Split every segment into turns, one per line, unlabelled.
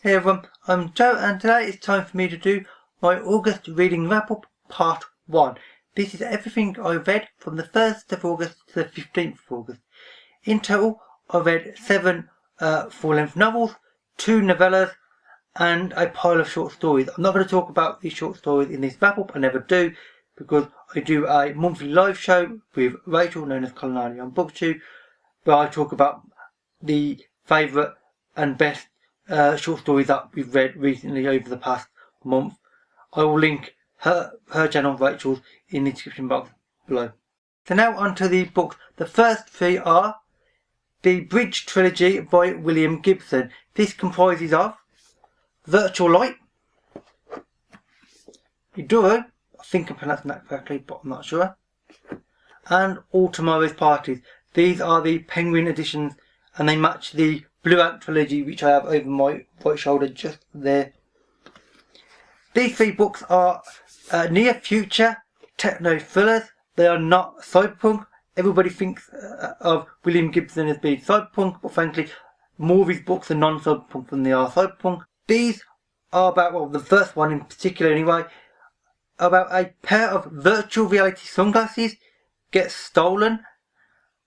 Hey everyone, I'm Joe and today it's time for me to do my August reading wrap up part 1. This is everything I read from the 1st of August to the 15th of August. In total, I read 7 full-length novels, 2 novellas and a pile of short stories. I'm not going to talk about these short stories in this wrap up, I never do, because I do a monthly live show with Rachel, known as Culinary on BookTube, where I talk about the favourite and best short stories that we've read recently over the past month. I will link her channel, Rachel's, in the description box below. So now on to the books. The first 3 are the Bridge Trilogy by William Gibson. This comprises of Virtual Light, Idoru, I think I'm pronouncing that correctly but I'm not sure, and All Tomorrow's Parties. These are the Penguin editions and they match the Blue Ant Trilogy, which I have over my right shoulder just there. These 3 books are near future techno thrillers. They are not cyberpunk. Everybody thinks of William Gibson as being cyberpunk, but frankly more of his books are non-cyberpunk than they are cyberpunk. These are about, well, the first one in particular anyway, about a pair of virtual reality sunglasses gets stolen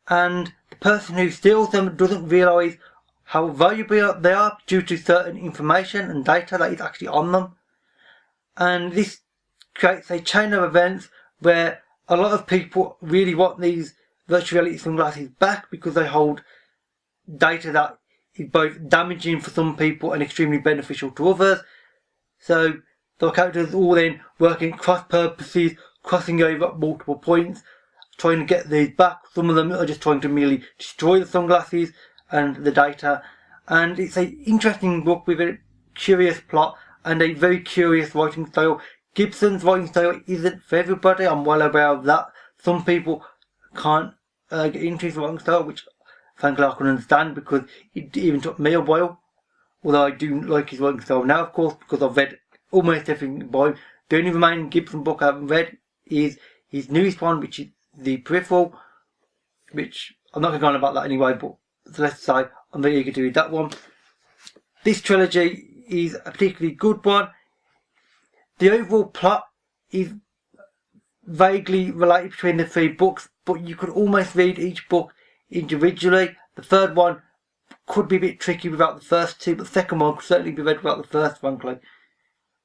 and the person who steals them doesn't realise how valuable they are due to certain information and data that is actually on them. And this creates a chain of events where a lot of people really want these virtual reality sunglasses back because they hold data that is both damaging for some people and extremely beneficial to others. So the characters all then working cross purposes, crossing over multiple points, trying to get these back. Some of them are just trying to merely destroy the sunglasses and the data, and it's an interesting book with a curious plot and a very curious writing style. Gibson's writing style isn't for everybody, I'm well aware of that. Some people can't get into his writing style, which frankly I can understand because it even took me a while, although I do like his writing style now, of course, because I've read almost everything by him. The only remaining Gibson book I haven't read is his newest one, which is The Peripheral, which I'm not going to go on about that anyway, but so let's say I'm very eager to read that one. This trilogy is a particularly good one. The overall plot is vaguely related between the 3 books, but you could almost read each book individually. The third one could be a bit tricky without the first 2, but the second one could certainly be read without the first, frankly.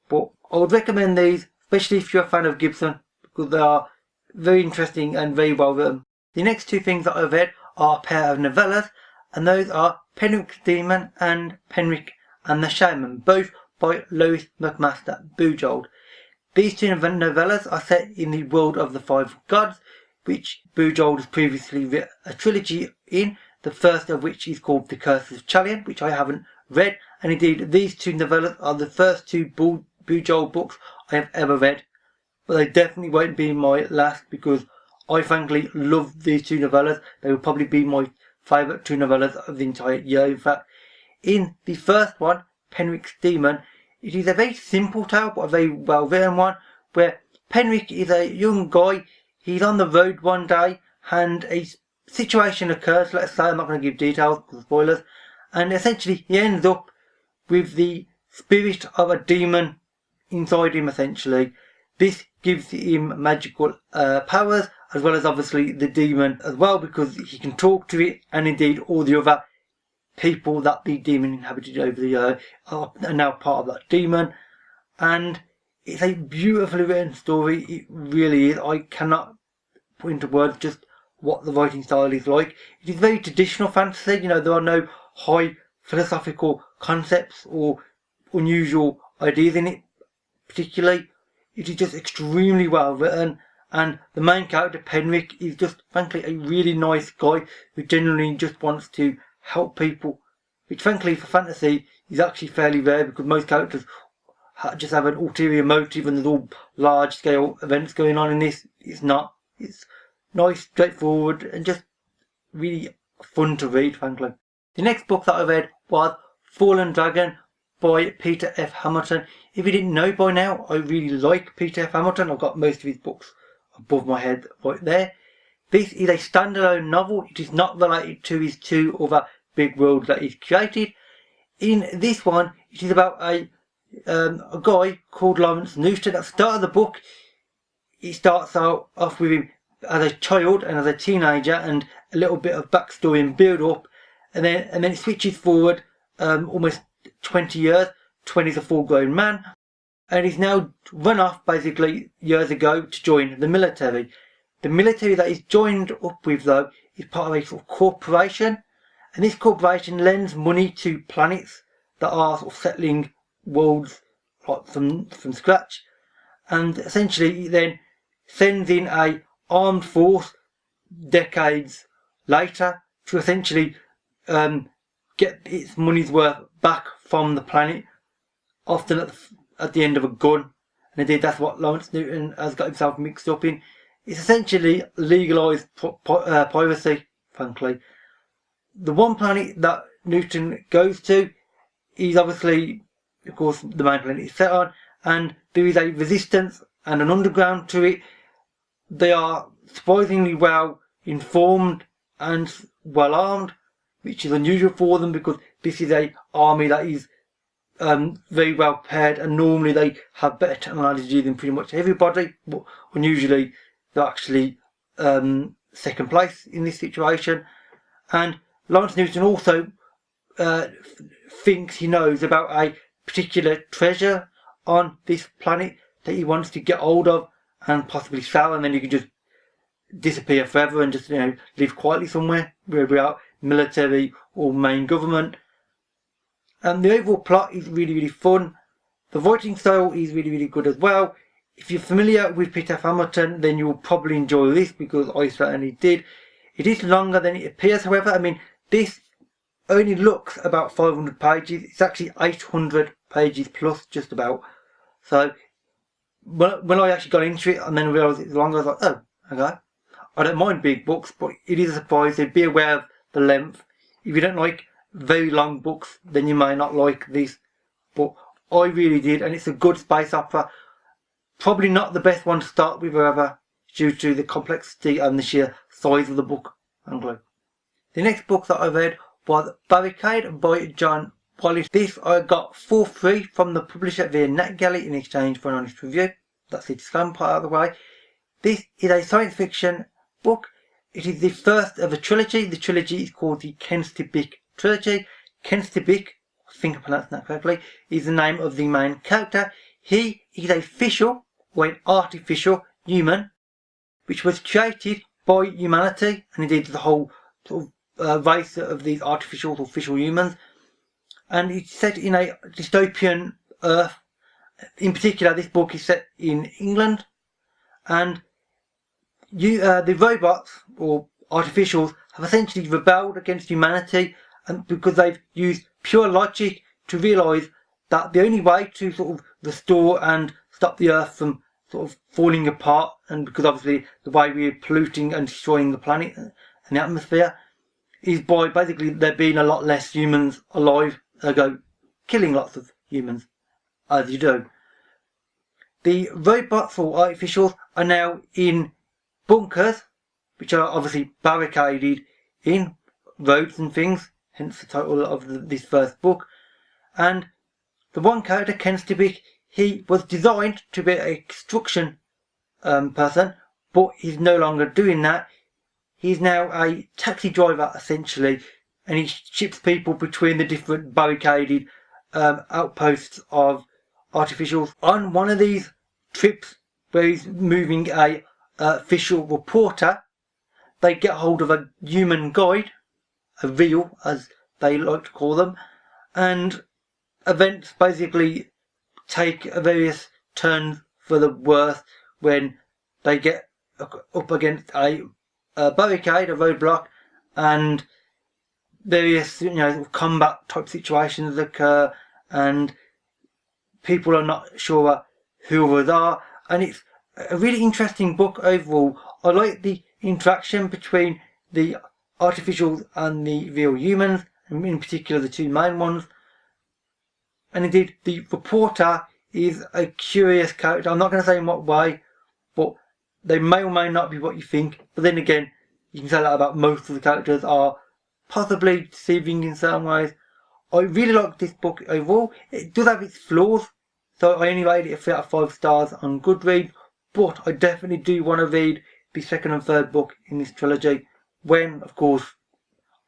But I would recommend these, especially if you're a fan of Gibson, because they are very interesting and very well written. The next 2 things that I've read are a pair of novellas, and those are Pinnacle Demon and Penric and the Shaman, both by Lois, McMaster, Bujold. These 2 novellas are set in the world of the 5 gods, which Bujold has previously written a trilogy in, the first of which is called The Curse of Chalion, which I haven't read, and indeed these 2 novellas are the first 2 Bujold books I have ever read, but they definitely won't be my last because I frankly love these 2 novellas. They will probably be my favourite 2 novellas of the entire year. In fact, in the first one, Penric's Demon, it is a very simple tale but a very well written one, where Penric is a young guy. He's on the road one day and a situation occurs, let's say, I'm not going to give details because of spoilers, and essentially he ends up with the spirit of a demon inside him essentially. This gives him magical powers, as well as obviously the demon as well, because he can talk to it, and indeed all the other people that the demon inhabited over the year are now part of that demon. And it's a beautifully written story, it really is. I cannot put into words just what the writing style is like. It is very traditional fantasy, you know, there are no high philosophical concepts or unusual ideas in it particularly. It is just extremely well written, and the main character, Penric, is just frankly a really nice guy who genuinely just wants to help people, which frankly for fantasy is actually fairly rare because most characters just have an ulterior motive and there's all large scale events going on. In this, it's not. It's nice, straightforward and just really fun to read, frankly. The next book that I read was Fallen Dragon by Peter F. Hamilton. If you didn't know by now, I really like Peter F. Hamilton. I've got most of his books above my head right there. This is a standalone novel. It is not related to his 2 other big worlds that he's created. in this one, it is about a guy called Lawrence Newton. At the start of the book, it starts out off with him as a child and as a teenager, and a little bit of backstory and build up, and then it switches forward almost 20 years. 20 is a full-grown man, and he's now run off basically years ago to join the military. The military that he's joined up with, though, is part of a sort of corporation, and this corporation lends money to planets that are sort of settling worlds like from scratch, and essentially he then sends in a armed force decades later to essentially get its money's worth back from the planet, often at the end of a gun. And indeed that's what Lawrence Newton has got himself mixed up in. It's essentially legalised piracy, frankly. The one planet that Newton goes to is obviously, of course, the main planet is set on, and there is a resistance and an underground to it. They are surprisingly well informed and well armed, which is unusual for them because this is an army that is very well prepared, and normally they have better technology than pretty much everybody, but unusually they're actually second place in this situation. And Lawrence Newton also thinks he knows about a particular treasure on this planet that he wants to get hold of and possibly sell, and then you can just disappear forever and just live quietly somewhere without military or main government. And the overall plot is really, really fun. The writing style is really, really good as well. If you're familiar with Peter Hamilton, then you'll probably enjoy this, because I certainly did. It is longer than it appears, however. I mean, this only looks about 500 pages. It's actually 800 pages plus, just about. So when I actually got into it and then realised it's longer, I was like, oh, okay. I don't mind big books, but it is a surprise. So be aware of the length. If you don't like very long books, then you may not like this. But I really did, and it's a good space opera. Probably not the best one to start with, however, due to the complexity and the sheer size of the book. The next book that I read was Barricade by Jon Wallace. This I got for free from the publisher via NetGalley in exchange for an honest review. That's the disclaimer part out of the way. This is a science fiction book. It is the first of a trilogy. The trilogy is called the Kenstibic Trilogy. Kenstibic, I think I pronounced that correctly, is the name of the main character. He is a official, or an artificial human, which was created by humanity, and indeed the whole sort of race of these artificial or official humans. And it's set in a dystopian Earth. In particular, this book is set in England, and the robots or artificials have essentially rebelled against humanity, and because they've used pure logic to realise that the only way to sort of restore and stop the Earth from sort of falling apart, and because obviously the way we're polluting and destroying the planet and the atmosphere, is by basically there being a lot less humans alive, ergo killing lots of humans, as you do. The robots or artificials are now in bunkers, which are obviously barricaded in roads and things, hence the title of this first book. And the one character, Kenstibic, he was designed to be a construction person, but he's no longer doing that. He's now a taxi driver, essentially, and he ships people between the different barricaded outposts of artificials. On one of these trips where he's moving a official reporter, they get hold of a human guide, a real as they like to call them, and events basically take various turns for the worse when they get up against a barricade, a roadblock, and various combat type situations occur, and people are not sure who others are, and it's a really interesting book overall. I like the interaction between the artificials and the real humans, and in particular the two main ones. And indeed, the reporter is a curious character. I'm not going to say in what way, but they may or may not be what you think. But then again, you can say that about most of the characters are possibly deceiving in certain ways. I really like this book overall. It does have its flaws, so I only rated it a 3 out of 5 stars on Goodreads, but I definitely do want to read the second and third book in this trilogy, when, of course,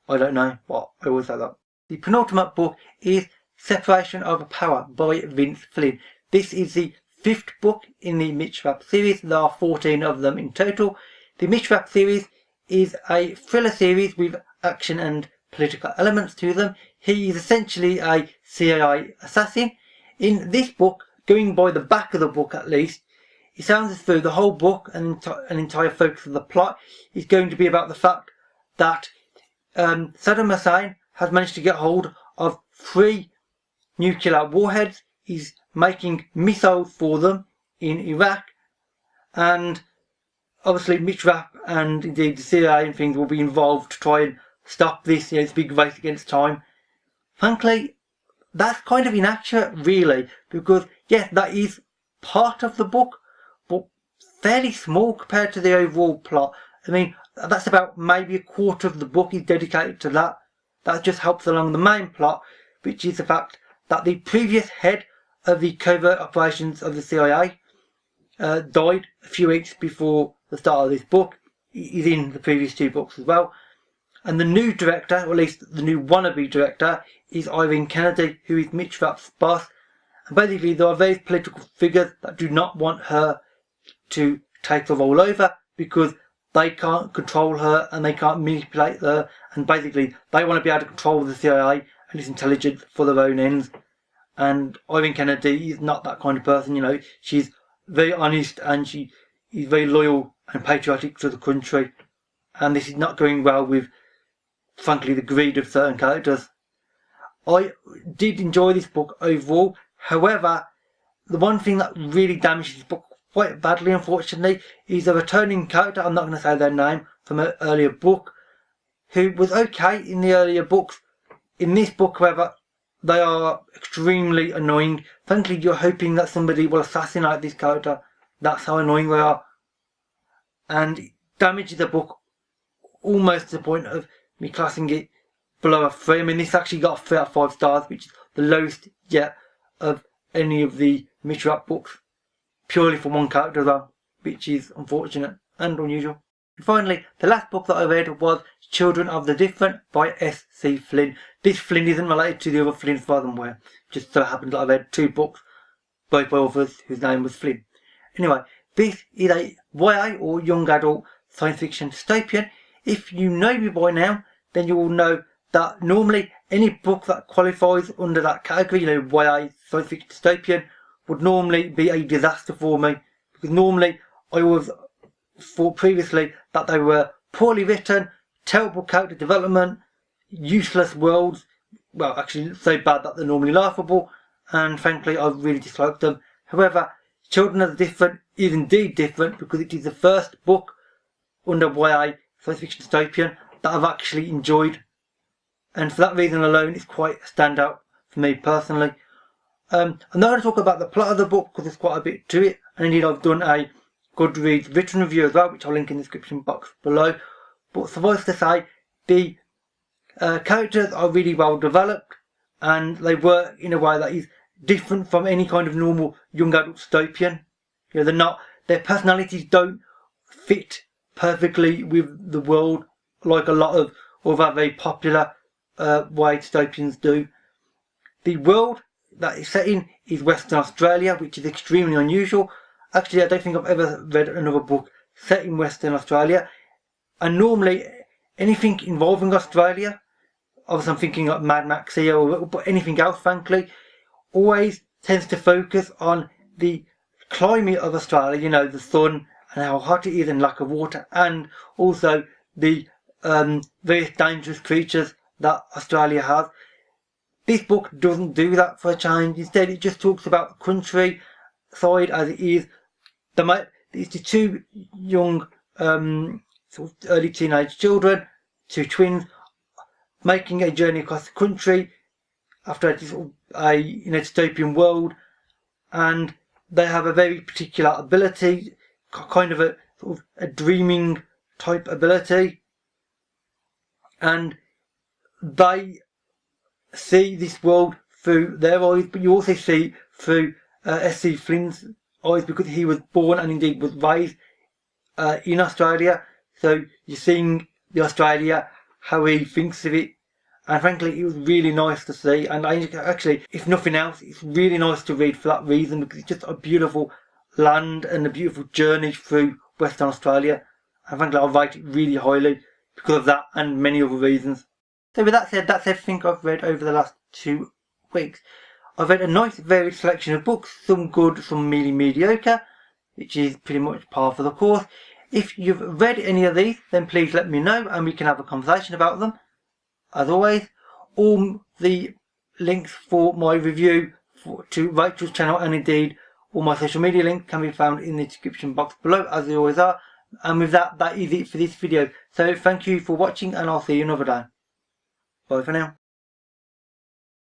I don't know, but I always say that. The penultimate book is Separation of Power by Vince Flynn. This is the 5th book in the Mishap series. There are 14 of them in total. The Mishap series is a thriller series with action and political elements to them. He is essentially a CIA assassin. In this book, going by the back of the book at least, it sounds as though the whole book and an entire focus of the plot is going to be about the fact that Saddam Hussein has managed to get hold of 3 nuclear warheads. He's making missiles for them in Iraq, and obviously Mishap and indeed the CIA and things will be involved to try and stop this. It's a big race against time. Frankly, that's kind of inaccurate, really, because yes, that is part of the book, but fairly small compared to the overall plot. I mean, that's about maybe a quarter of the book is dedicated to that. That just helps along the main plot, which is the fact that the previous head of the covert operations of the CIA died a few weeks before the start of this book. He's in the previous 2 books as well. And the new director, or at least the new wannabe director, is Irene Kennedy, who is Mishap's boss. And basically there are various political figures that do not want her to take the role over because they can't control her and they can't manipulate her, and basically they want to be able to control the CIA and its intelligence for their own ends. And Irene Kennedy is not that kind of person, she's very honest and she is very loyal and patriotic to the country, and this is not going well with, frankly, the greed of certain characters. I did enjoy this book overall. However, the one thing that really damages this book quite badly, unfortunately, is a returning character, I'm not going to say their name, from an earlier book, who was okay in the earlier books. In this book, however, they are extremely annoying. Frankly, you're hoping that somebody will assassinate this character. That's how annoying they are. And it damages the book almost to the point of me classing it below a 3. I mean, this actually got a 3 out of 5 stars, which is the lowest yet of any of the Mishap books. Purely for one character though, which is unfortunate and unusual. And finally, the last book that I read was Children of the Different by S.C. Flynn. This Flynn isn't related to the other Flynn far than where. Just so happened that I read 2 books, both by authors whose name was Flynn. Anyway, this is a YA or young adult science fiction dystopian. If you know me by now, then you will know that normally any book that qualifies under that category, YA science fiction dystopian, would normally be a disaster for me, because normally I always thought previously that they were poorly written, terrible character development, useless worlds, well actually so bad that they're normally laughable, and frankly I really disliked them. However, Children of the Different is indeed different because it is the first book under YA science fiction dystopian that I've actually enjoyed, and for that reason alone it's quite a standout for me personally. I'm not going to talk about the plot of the book because there's quite a bit to it, and indeed I've done a Goodreads written review as well, which I'll link in the description box below. But suffice to say, the characters are really well developed, and they work in a way that is different from any kind of normal young adult dystopian. Their personalities don't fit perfectly with the world like a lot of other very popular YA dystopians do. The world that it's set in is Western Australia, which is extremely unusual. Actually, I don't think I've ever read another book set in Western Australia. And normally, anything involving Australia, obviously I'm thinking of Mad Max here, but anything else, frankly, always tends to focus on the climate of Australia, the sun and how hot it is and lack of water, and also the various dangerous creatures that Australia has. This book doesn't do that for a change. Instead, it just talks about the country side as it is. It's the 2 young, sort of early teenage children, 2 twins, making a journey across the country after a dystopian world, and they have a very particular ability, kind of a sort of a dreaming type ability, and they see this world through their eyes, but you also see through SC Flynn's eyes, because he was born and indeed was raised in Australia. So you're seeing the Australia, how he thinks of it, and frankly it was really nice to see. And actually, if nothing else, it's really nice to read for that reason, because it's just a beautiful land and a beautiful journey through Western Australia, and frankly I rate it really highly because of that and many other reasons. So with that said, that's everything I've read over the last 2 weeks. I've read a nice varied selection of books, some good, some merely mediocre, which is pretty much par for the course. If you've read any of these, then please let me know and we can have a conversation about them. As always, all the links for my review to Rachel's channel, and indeed all my social media links, can be found in the description box below, as they always are. And with that, that is it for this video. So thank you for watching, and I'll see you another day. Bye for now.